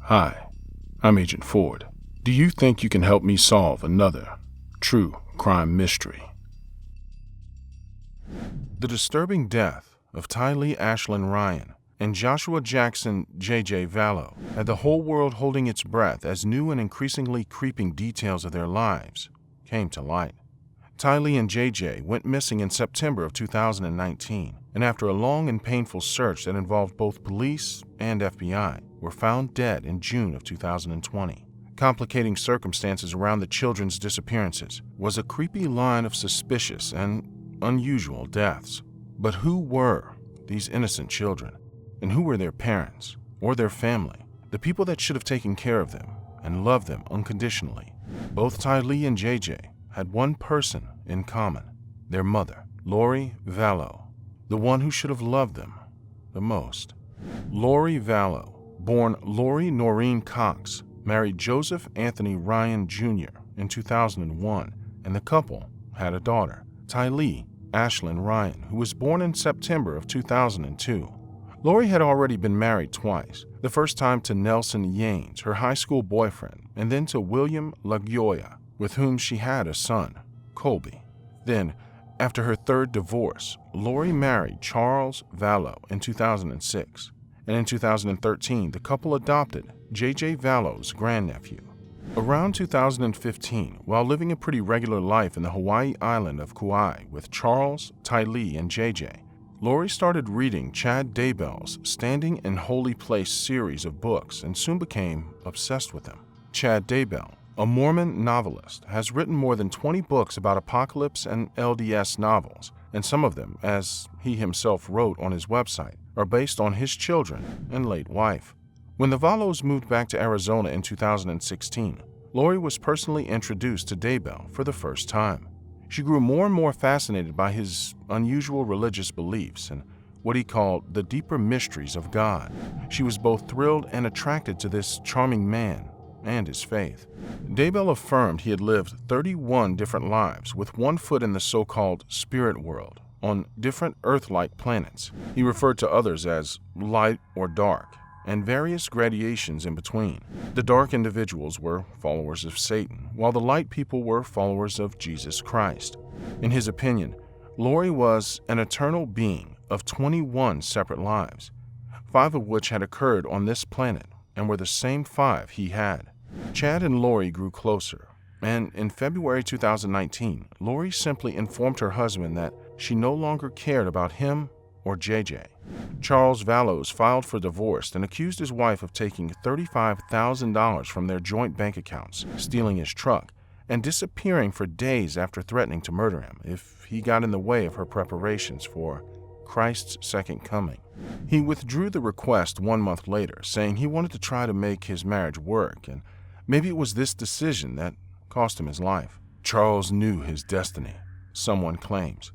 Hi, I'm Agent Ford. Do you think you can help me solve another true crime mystery? The disturbing death of Tylee Ashlyn Ryan and Joshua Jackson J.J. Vallow had the whole world holding its breath as new and increasingly creeping details of their lives came to light. Tylee and J.J. went missing in September of 2019, and after a long and painful search that involved both police and FBI, were found dead in June of 2020. Complicating circumstances around the children's disappearances was a creepy line of suspicious and unusual deaths. But who were these innocent children? And who were their parents or their family? The people that should have taken care of them and loved them unconditionally. Both Tylee and JJ had one person in common, their mother, Lori Vallow, the one who should have loved them the most. Lori Vallow, born Lori Noreen Cox, married Joseph Anthony Ryan Jr. in 2001, and the couple had a daughter, Tylee Ashlyn Ryan, who was born in September of 2002. Lori had already been married twice, the first time to Nelson Yanes, her high school boyfriend, and then to William LaGioia, with whom she had a son, Colby. Then, after her third divorce, Lori married Charles Vallow in 2006, and in 2013 the couple adopted J.J. Vallow's grandnephew. Around 2015, while living a pretty regular life in the Hawaii island of Kauai with Charles, Tylee, and J.J., Lori started reading Chad Daybell's Standing in Holy Place series of books and soon became obsessed with them. Chad Daybell, a Mormon novelist, has written more than 20 books about apocalypse and LDS novels, and some of them, as he himself wrote on his website, are based on his children and late wife. When the Vallows moved back to Arizona in 2016, Lori was personally introduced to Daybell for the first time. She grew more and more fascinated by his unusual religious beliefs and what he called the deeper mysteries of God. She was both thrilled and attracted to this charming man and his faith. Daybell affirmed he had lived 31 different lives with one foot in the so-called spirit world on different Earth-like planets. He referred to others as light or dark, and various gradations in between. The dark individuals were followers of Satan, while the light people were followers of Jesus Christ. In his opinion, Lori was an eternal being of 21 separate lives, 5 of which had occurred on this planet and were the same 5 he had. Chad and Lori grew closer, and in February 2019, Lori simply informed her husband that she no longer cared about him or JJ. Charles Vallows filed for divorce and accused his wife of taking $35,000 from their joint bank accounts, stealing his truck, and disappearing for days after threatening to murder him if he got in the way of her preparations for Christ's second coming. He withdrew the request 1 month later, saying he wanted to try to make his marriage work, and maybe it was this decision that cost him his life. Charles knew his destiny, someone claims.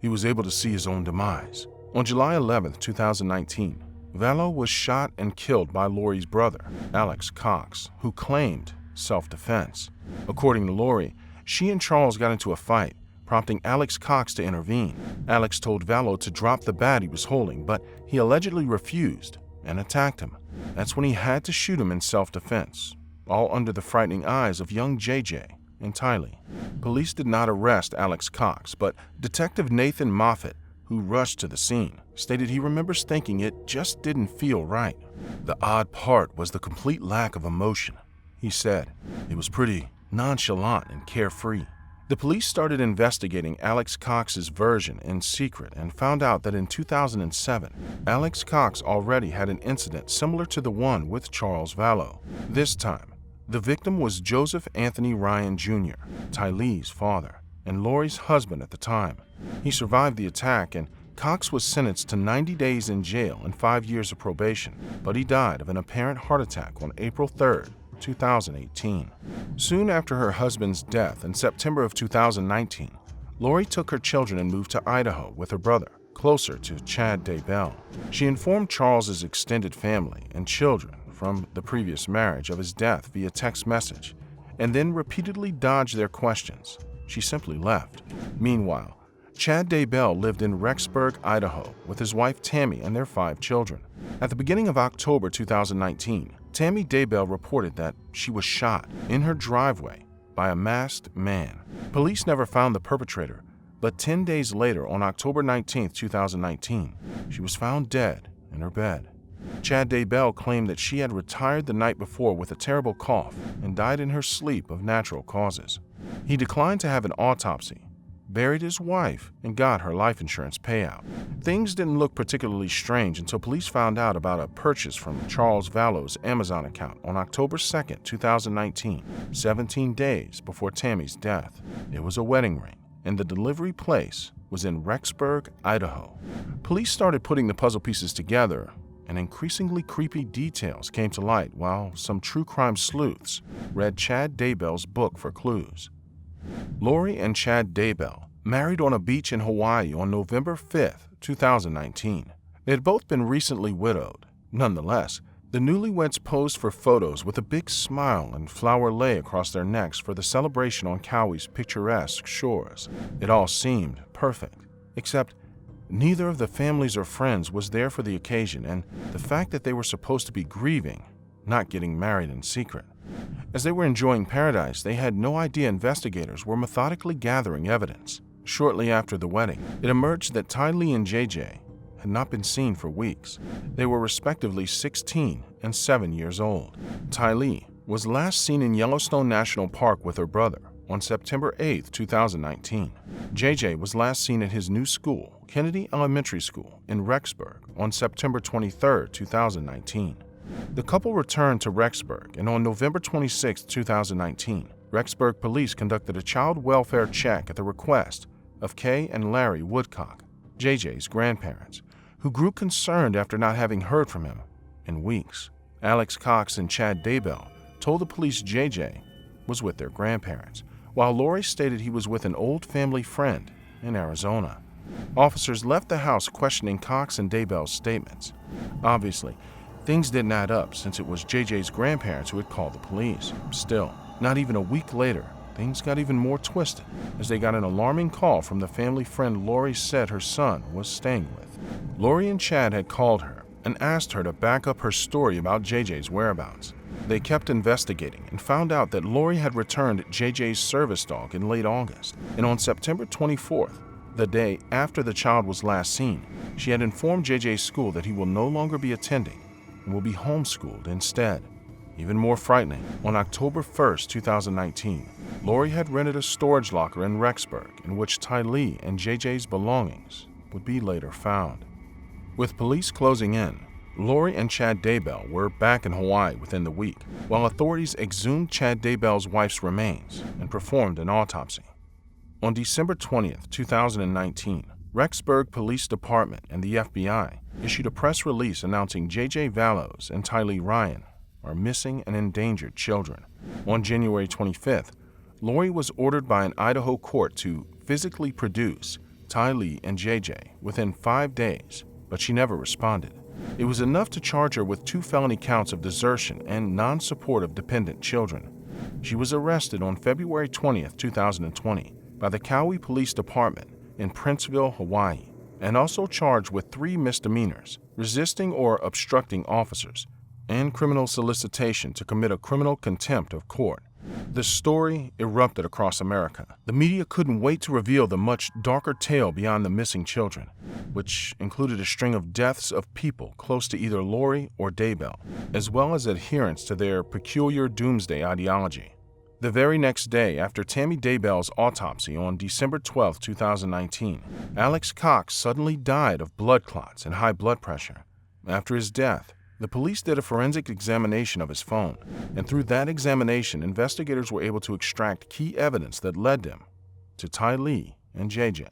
He was able to see his own demise. On July 11, 2019, Vallow was shot and killed by Lori's brother, Alex Cox, who claimed self-defense. According to Lori, she and Charles got into a fight, prompting Alex Cox to intervene. Alex told Vallow to drop the bat he was holding, but he allegedly refused and attacked him. That's when he had to shoot him in self-defense, all under the frightening eyes of young JJ and Tylee. Police did not arrest Alex Cox, but Detective Nathan Moffat, who rushed to the scene, stated he remembers thinking it just didn't feel right. The odd part was the complete lack of emotion. He said, "It was pretty nonchalant and carefree." The police started investigating Alex Cox's version in secret and found out that in 2007, Alex Cox already had an incident similar to the one with Charles Vallow. This time, the victim was Joseph Anthony Ryan Jr., Tylee's father, and Lori's husband at the time. He survived the attack, and Cox was sentenced to 90 days in jail and 5 years of probation, but he died of an apparent heart attack on April 3, 2018. Soon after her husband's death in September of 2019, Lori took her children and moved to Idaho with her brother, closer to Chad Daybell. She informed Charles's extended family and children from the previous marriage of his death via text message, and then repeatedly dodged their questions. She simply left. Meanwhile, Chad Daybell lived in Rexburg, Idaho, with his wife Tammy and their 5 children. At the beginning of October 2019, Tammy Daybell reported that she was shot in her driveway by a masked man. Police never found the perpetrator, but 10 days later, on October 19, 2019, she was found dead in her bed. Chad Daybell claimed that she had retired the night before with a terrible cough and died in her sleep of natural causes. He declined to have an autopsy, buried his wife, and got her life insurance payout. Things didn't look particularly strange until police found out about a purchase from Charles Vallow's Amazon account on October 2, 2019, 17 days before Tammy's death. It was a wedding ring, and the delivery place was in Rexburg, Idaho. Police started putting the puzzle pieces together, and increasingly creepy details came to light while some true crime sleuths read Chad Daybell's book for clues. Lori and Chad Daybell married on a beach in Hawaii on November 5, 2019. They had both been recently widowed. Nonetheless, the newlyweds posed for photos with a big smile and flower lei across their necks for the celebration on Kauai's picturesque shores. It all seemed perfect, except neither of the families or friends was there for the occasion, and the fact that they were supposed to be grieving, not getting married in secret. As they were enjoying paradise, they had no idea investigators were methodically gathering evidence. Shortly after the wedding, it emerged that Tylee and JJ had not been seen for weeks. They were respectively 16 and 7 years old. Tylee was last seen in Yellowstone National Park with her brother on September 8, 2019. JJ was last seen at his new school, Kennedy Elementary School in Rexburg, on September 23, 2019. The couple returned to Rexburg, and on November 26, 2019, Rexburg police conducted a child welfare check at the request of Kay and Larry Woodcock, JJ's grandparents, who grew concerned after not having heard from him in weeks. Alex Cox and Chad Daybell told the police JJ was with their grandparents, while Lori stated he was with an old family friend in Arizona. Officers left the house questioning Cox and Daybell's statements. Obviously, things didn't add up since it was JJ's grandparents who had called the police. Still, not even a week later, things got even more twisted as they got an alarming call from the family friend Lori said her son was staying with. Lori and Chad had called her and asked her to back up her story about JJ's whereabouts. They kept investigating and found out that Lori had returned JJ's service dog in late August, and on September 24th, the day after the child was last seen, she had informed JJ's school that he will no longer be attending and will be homeschooled instead. Even more frightening, on October 1, 2019, Lori had rented a storage locker in Rexburg in which Tylee and JJ's belongings would be later found. With police closing in, Lori and Chad Daybell were back in Hawaii within the week, while authorities exhumed Chad Daybell's wife's remains and performed an autopsy. On December 20, 2019, Rexburg Police Department and the FBI issued a press release announcing JJ Vallows and Tylee Ryan are missing and endangered children. On January 25th, Lori was ordered by an Idaho court to physically produce Tylee and JJ within 5 days, but she never responded. It was enough to charge her with 2 felony counts of desertion and non-support of dependent children. She was arrested on February 20, 2020 by the Kauai Police Department in Princeville, Hawaii, and also charged with 3 misdemeanors, resisting or obstructing officers, and criminal solicitation to commit a criminal contempt of court. The story erupted across America. The media couldn't wait to reveal the much darker tale beyond the missing children, which included a string of deaths of people close to either Lori or Daybell, as well as adherents to their peculiar doomsday ideology. The very next day after Tammy Daybell's autopsy on December 12, 2019, Alex Cox suddenly died of blood clots and high blood pressure. After his death, the police did a forensic examination of his phone, and through that examination, investigators were able to extract key evidence that led them to Tylee and JJ.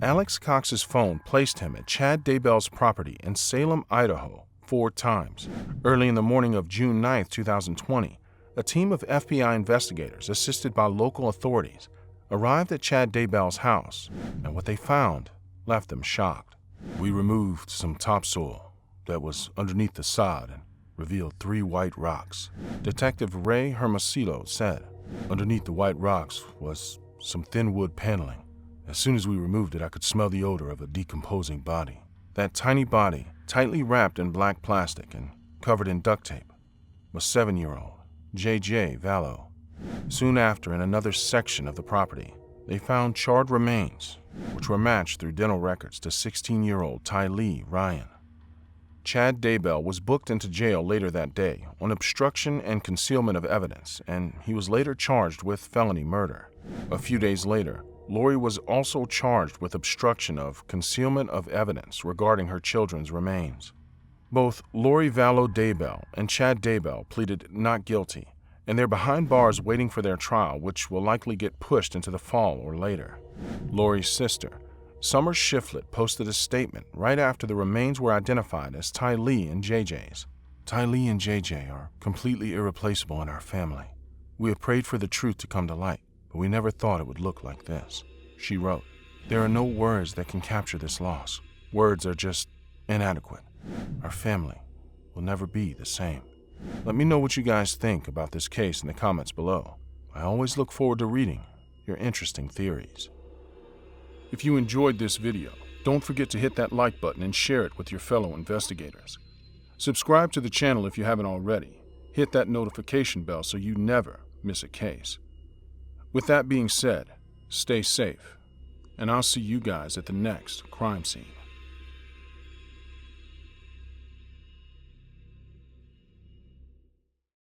Alex Cox's phone placed him at Chad Daybell's property in Salem, Idaho, 4 times. Early in the morning of June 9, 2020, a team of FBI investigators, assisted by local authorities, arrived at Chad Daybell's house, and what they found left them shocked. "We removed some topsoil that was underneath the sod and revealed 3 white rocks," Detective Ray Hermosillo said. "Underneath the white rocks was some thin wood paneling. As soon as we removed it, I could smell the odor of a decomposing body. That tiny body, tightly wrapped in black plastic and covered in duct tape, was 7-year-old J.J. Vallow. Soon after, in another section of the property, they found charred remains, which were matched through dental records to 16-year-old Tylee Ryan. Chad Daybell was booked into jail later that day on obstruction and concealment of evidence, and he was later charged with felony murder. A few days later, Lori was also charged with obstruction of concealment of evidence regarding her children's remains. Both Lori Vallow Daybell and Chad Daybell pleaded not guilty, and they're behind bars waiting for their trial, which will likely get pushed into the fall or later. Lori's sister, Summer Shiflett, posted a statement right after the remains were identified as Tylee and JJ's. Tylee and JJ are completely irreplaceable in our family. We have prayed for the truth to come to light, but we never thought it would look like this, she wrote. There are no words that can capture this loss. Words are just inadequate. Our family will never be the same. Let me know what you guys think about this case in the comments below. I always look forward to reading your interesting theories. If you enjoyed this video, don't forget to hit that like button and share it with your fellow investigators. Subscribe to the channel if you haven't already. Hit that notification bell so you never miss a case. With that being said, stay safe, and I'll see you guys at the next crime scene.